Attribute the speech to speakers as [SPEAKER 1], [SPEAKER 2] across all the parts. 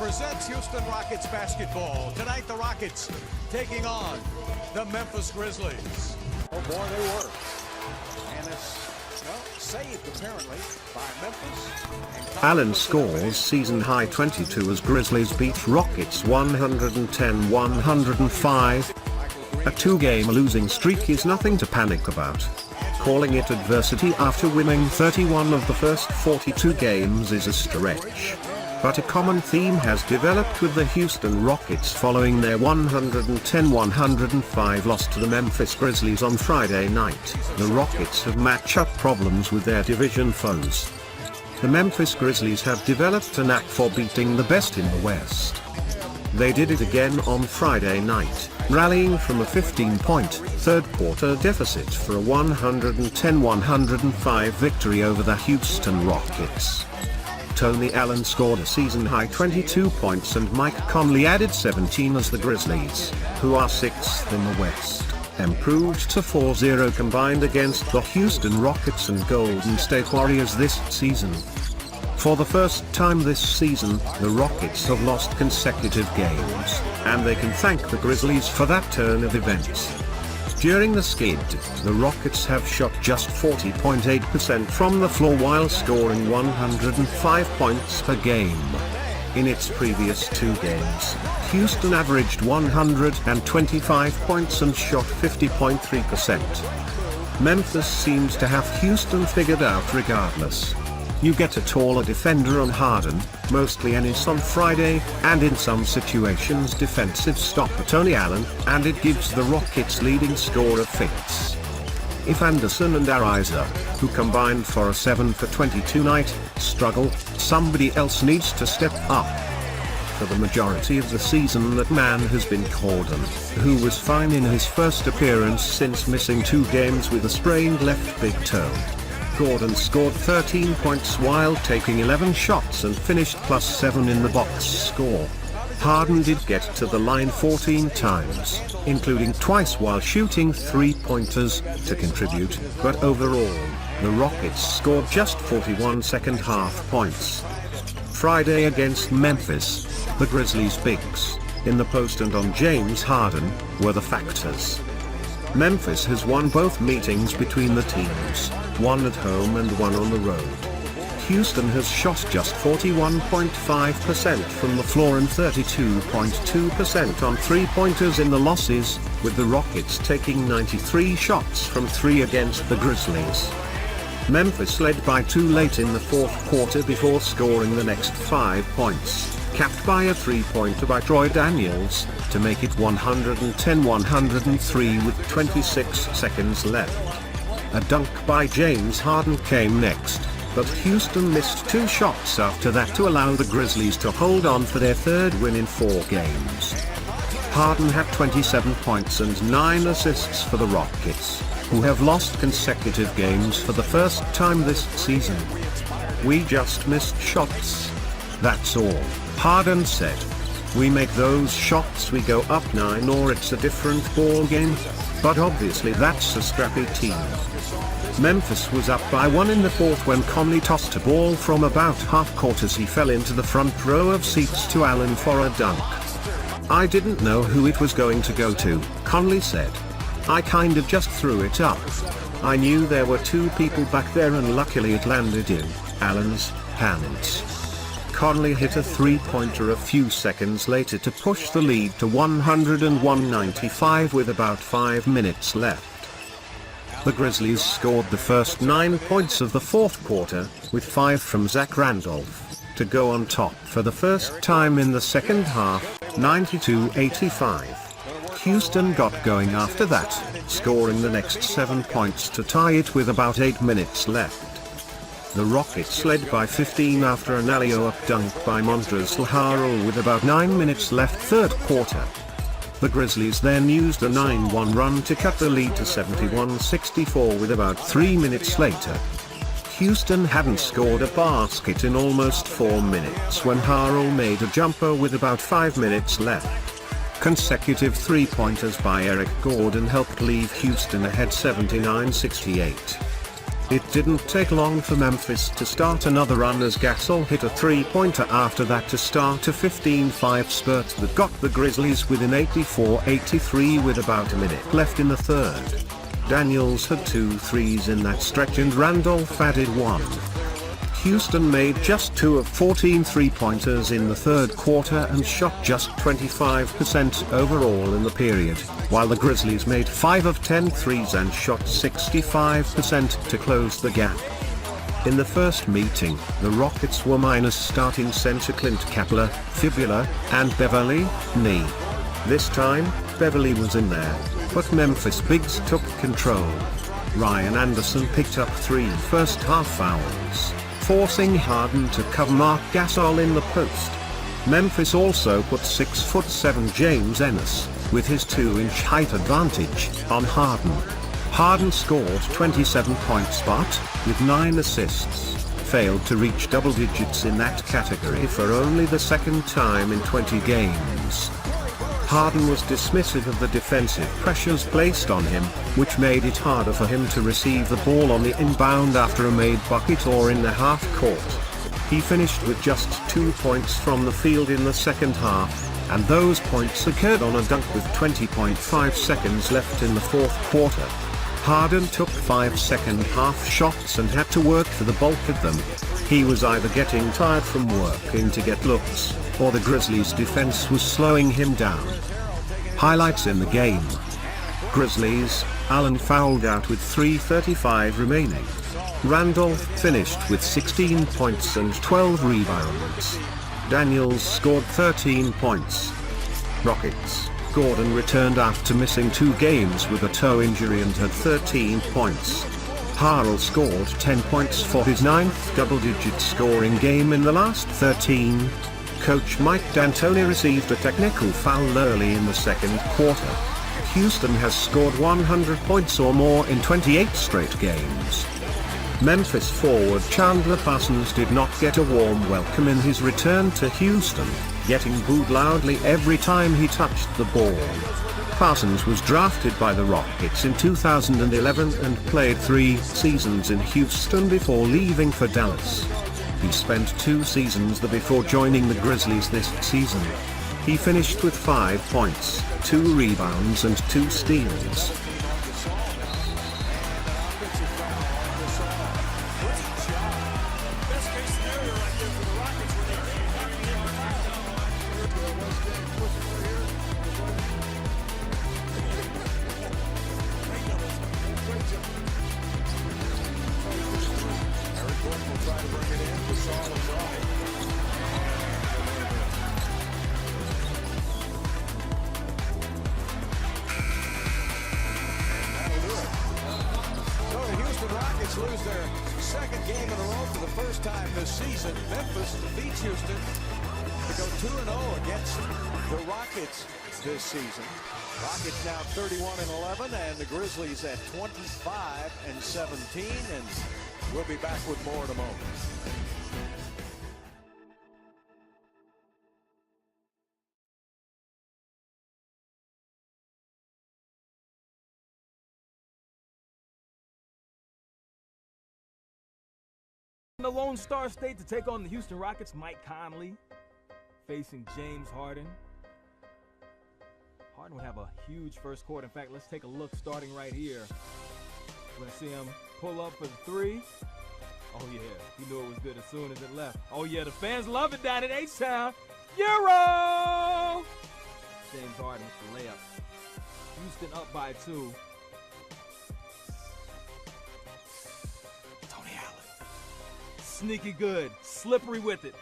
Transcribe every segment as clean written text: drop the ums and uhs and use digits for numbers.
[SPEAKER 1] presents Houston Rockets basketball. Tonight, the Rockets taking on the Memphis Grizzlies. Oh, boy, they were. And it's, well, saved, apparently, by Memphis.
[SPEAKER 2] Allen scores season-high 22 as Grizzlies beat Rockets 110-105. A two-game losing streak is nothing to panic about. Calling it adversity after winning 31 of the first 42 games is a stretch. But a common theme has developed with the Houston Rockets following their 110-105 loss to the Memphis Grizzlies on Friday night. The Rockets have matchup problems with their division foes. The Memphis Grizzlies have developed a knack for beating the best in the West. They did it again on Friday night, rallying from a 15-point third-quarter deficit for a 110-105 victory over the Houston Rockets. Tony Allen scored a season-high 22 points and Mike Conley added 17 as the Grizzlies, who are 6th in the West, improved to 4-0 combined against the Houston Rockets and Golden State Warriors this season. For the first time this season, the Rockets have lost consecutive games, and they can thank the Grizzlies for that turn of events. During the skid, the Rockets have shot just 40.8% from the floor while scoring 105 points per game. In its previous two games, Houston averaged 125 points and shot 50.3%. Memphis seems to have Houston figured out regardless. You get a taller defender on Harden, mostly Ennis on Friday, and in some situations defensive stopper Tony Allen, and it gives the Rockets leading scorer fits. If Anderson and Ariza, who combined for a 7 for 22 night, struggle, somebody else needs to step up. For the majority of the season that man has been Gordon, who was fine in his first appearance since missing 2 games with a sprained left big toe. Gordon scored 13 points while taking 11 shots and finished +7 in the box score. Harden did get to the line 14 times, including twice while shooting 3-pointers, to contribute, but overall, the Rockets scored just 41 second-half points. Friday against Memphis, the Grizzlies' bigs, in the post and on James Harden, were the factors. Memphis has won both meetings between the teams, one at home and one on the road. Houston has shot just 41.5% from the floor and 32.2% on 3-pointers in the losses, with the Rockets taking 93 shots from 3 against the Grizzlies. Memphis led by 2 late in the fourth quarter before scoring the next 5 points, capped by a 3-pointer by Troy Daniels, to make it 110-103 with 26 seconds left. A dunk by James Harden came next, but Houston missed 2 shots after that to allow the Grizzlies to hold on for their third win in 4 games. Harden had 27 points and 9 assists for the Rockets, who have lost consecutive games for the first time this season. "We just missed shots. That's all," Harden said. "We make those shots, we go up 9 or it's a different ball game. But obviously that's a scrappy team." Memphis was up by 1 in the fourth when Conley tossed a ball from about half-court as he fell into the front row of seats to Allen for a dunk. "I didn't know who it was going to go to," Conley said. "I kind of just threw it up. I knew there were 2 people back there and luckily it landed in Allen's hands." Conley hit a 3-pointer a few seconds later to push the lead to 101-95 with about 5 minutes left. The Grizzlies scored the first 9 points of the fourth quarter, with 5 from Zach Randolph, to go on top for the first time in the second half, 92-85. Houston got going after that, scoring the next 7 points to tie it with about 8 minutes left. The Rockets led by 15 after an alley-oop dunk by Montrezl Harrell with about 9 minutes left third quarter. The Grizzlies then used a 9-1 run to cut the lead to 71-64 with about 3 minutes later. Houston hadn't scored a basket in almost 4 minutes when Harrell made a jumper with about 5 minutes left. Consecutive 3-pointers by Eric Gordon helped leave Houston ahead 79-68. It didn't take long for Memphis to start another run as Gasol hit a three-pointer after that to start a 15-5 spurt that got the Grizzlies within 84-83 with about a minute left in the third. Daniels had 2 threes in that stretch and Randolph added 1. Houston made just 2 of 14 three-pointers in the third quarter and shot just 25% overall in the period, while the Grizzlies made 5 of 10 threes and shot 65% to close the gap. In the first meeting, the Rockets were minus starting center Clint Capela, fibula, and Beverly, knee. This time, Beverly was in there, but Memphis bigs took control. Ryan Anderson picked up 3 first-half fouls, forcing Harden to cover Mark Gasol in the post. Memphis also put 6'7" James Ennis, with his 2-inch height advantage, on Harden. Harden scored 27 points but, with 9 assists, failed to reach double digits in that category for only the second time in 20 games. Harden was dismissive of the defensive pressures placed on him, which made it harder for him to receive the ball on the inbound after a made bucket or in the half court. He finished with just 2 points from the field in the second half, and those points occurred on a dunk with 20.5 seconds left in the fourth quarter. Harden took 5 second-half shots and had to work for the bulk of them. He was either getting tired from working to get looks, or the Grizzlies' defense was slowing him down. Highlights in the game. Grizzlies, Allen fouled out with 3:35 remaining. Randolph finished with 16 points and 12 rebounds. Daniels scored 13 points. Rockets, Gordon returned after missing 2 games with a toe injury and had 13 points. Harrell scored 10 points for his 9th double-digit scoring game in the last 13. Coach Mike D'Antoni received a technical foul early in the second quarter. Houston has scored 100 points or more in 28 straight games. Memphis forward Chandler Parsons did not get a warm welcome in his return to Houston, getting booed loudly every time he touched the ball. Parsons was drafted by the Rockets in 2011 and played 3 seasons in Houston before leaving for Dallas. He spent 2 seasons there before joining the Grizzlies this season. He finished with 5 points, 2 rebounds and 2 steals.
[SPEAKER 1] Rockets lose their second game in a row for the first time this season. Memphis defeats Houston to go 2-0 against the Rockets this season. Rockets now 31-11 and the Grizzlies at 25-17, and we'll be back with more in a moment.
[SPEAKER 3] The Lone Star State to take on the Houston Rockets. Mike Conley facing James Harden. Harden would have a huge first quarter. In fact, let's take a look starting right here. We're going to see him pull up for the 3. Oh, yeah. He knew it was good as soon as it left. Oh, yeah. The fans love it down at H-Town. Euro! James Harden with the layup. Houston up by 2. Sneaky good, slippery with it.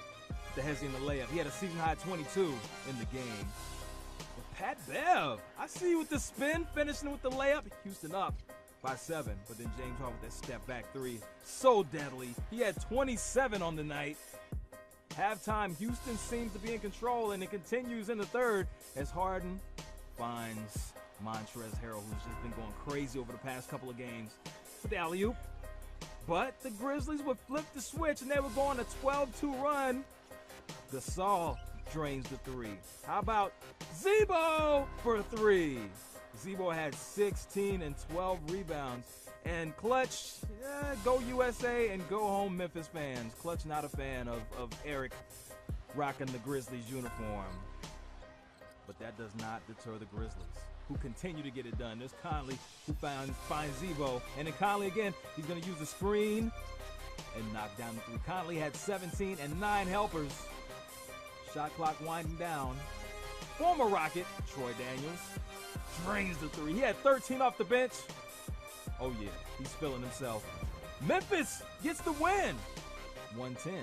[SPEAKER 3] The Hezzy in the layup. He had a season-high 22 in the game. But Pat Bev, I see you with the spin, finishing with the layup. Houston up by 7, but then James Harden with that step-back 3. So deadly. He had 27 on the night. Halftime, Houston seems to be in control, and it continues in the third as Harden finds Montrezl Harrell, who's just been going crazy over the past couple of games, with the alley-oop. But the Grizzlies would flip the switch, and they would go on a 12-2 run. Gasol drains the 3. How about Zebo for 3? Zebo had 16 and 12 rebounds. And clutch, Yeah, go USA and go home, Memphis fans. Clutch not a fan of Eric rocking the Grizzlies uniform. But that does not deter the Grizzlies, who continue to get it done. There's Conley, who finds Zebo. And then Conley again, he's going to use the screen and knock down the three. Conley had 17 and 9 helpers. Shot clock winding down. Former Rocket, Troy Daniels, drains the three. He had 13 off the bench. Oh yeah, he's feeling himself. Memphis gets the win. 110-105.